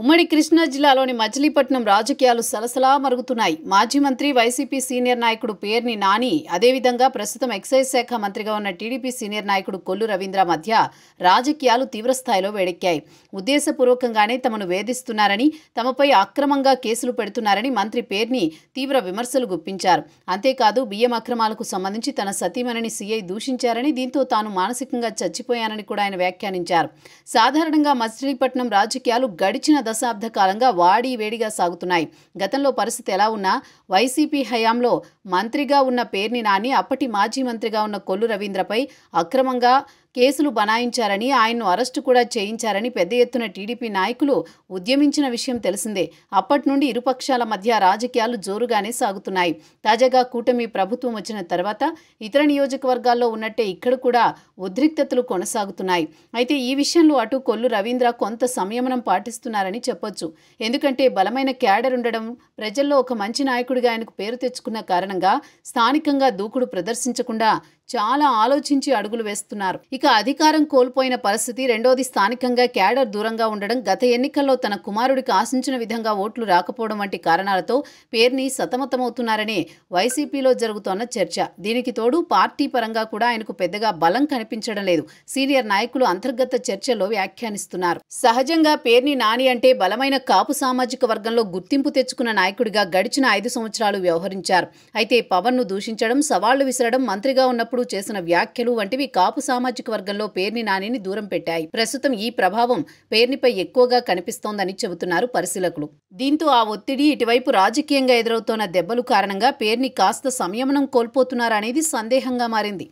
ఉమ్మడి కృష్ణా జిల్లాలోని మచిలీపట్నం రాజకీయాలు సలసలా మరుగుతున్నాయి. మాజీ మంత్రి వైసీపీ సీనియర్ నాయకుడు పేర్ని నాని, అదేవిధంగా ప్రస్తుతం ఎక్సైజ్ శాఖ మంత్రిగా ఉన్న టీడీపీ సీనియర్ నాయకుడు కొల్లు రవీంద్ర మధ్య రాజకీయాలు తీవ్రస్థాయిలో వేడెక్కాయి. ఉద్దేశపూర్వకంగానే తమను వేధిస్తున్నారని, తమపై అక్రమంగా కేసులు పెడుతున్నారని మంత్రి పేర్ని తీవ్ర విమర్శలు గుప్పించారు. అంతేకాదు బియ్యం అక్రమాలకు సంబంధించి తన సతీమణిని సీఐ దూషించారని, దీంతో తాను మానసికంగా చచ్చిపోయానని కూడా ఆయన వ్యాఖ్యానించారు. సాధారణంగా మచిలీపట్నం రాజకీయాలు గడిచిన దశాబ్ద కాలంగా వాడి వేడిగా సాగుతున్నాయి. గతంలో పరిస్థితి ఎలా ఉన్నా వైసీపీ హయాంలో మంత్రిగా ఉన్న పేర్ని నాని అప్పటి మాజీ మంత్రిగా ఉన్న కొల్లు రవీంద్రపై అక్రమంగా కేసులు బనాయించారని, ఆయన్ను అరెస్టు కూడా చేయించారని పెద్ద ఎత్తున టీడీపీ నాయకులు ఉద్యమించిన విషయం తెలిసిందే. అప్పటి నుండి ఇరుపక్షాల మధ్య రాజకీయాలు జోరుగానే సాగుతున్నాయి. తాజాగా కూటమి ప్రభుత్వం వచ్చిన తర్వాత ఇతర నియోజకవర్గాల్లో ఉన్నట్టే ఇక్కడ కూడా ఉద్రిక్తతలు కొనసాగుతున్నాయి. అయితే ఈ విషయంలో అటు కొల్లు రవీంద్ర కొంత సంయమనం పాటిస్తున్నారని చెప్పొచ్చు. ఎందుకంటే బలమైన క్యాడర్ ఉండడం, ప్రజల్లో ఒక మంచి నాయకుడిగా ఆయనకు పేరు తెచ్చుకున్న కారణంగా స్థానికంగా దూకుడు ప్రదర్శించకుండా చాలా ఆలోచించి అడుగులు వేస్తున్నారు. ఇక అధికారం కోల్పోయిన పరిస్థితి, రెండోది స్థానికంగా క్యాడర్ దూరంగా ఉండడం, గత ఎన్నికల్లో తన కుమారుడికి ఆశించిన విధంగా ఓట్లు రాకపోవడం వంటి కారణాలతో పేర్ని సతమతమవుతున్నారని వైసీపీలో జరుగుతోన్న చర్చ. దీనికి తోడు పార్టీ పరంగా కూడా ఆయనకు పెద్దగా బలం కనిపించడం లేదు. సీనియర్ నాయకులు అంతర్గత చర్చలో వ్యాఖ్యానిస్తున్నారు. సహజంగా పేర్ని నాని అంటే బలమైన కాపు సామాజిక వర్గంలో గుర్తింపు తెచ్చుకున్న నాయకుడిగా గడిచిన 5 సంవత్సరాలు వ్యవహరించారు. అయితే పవన్ను దూషించడం, సవాళ్లు విసరడం, మంత్రిగా ఉన్నప్పుడు చేసిన వ్యాఖ్యలు వంటివి కాపు సామాజిక వర్గంలో పేర్ని నానిని దూరం పెట్టాయి. ప్రస్తుతం ఈ ప్రభావం పేర్నిపై ఎక్కువగా కనిపిస్తోందని చెబుతున్నారు పరిశీలకులు. దీంతో ఆ ఒత్తిడి, ఇటువైపు రాజకీయంగా ఎదురవుతోన్న దెబ్బలు కారణంగా పేర్ని కాస్త సంయమనం కోల్పోతున్నారనేది సందేహంగా మారింది.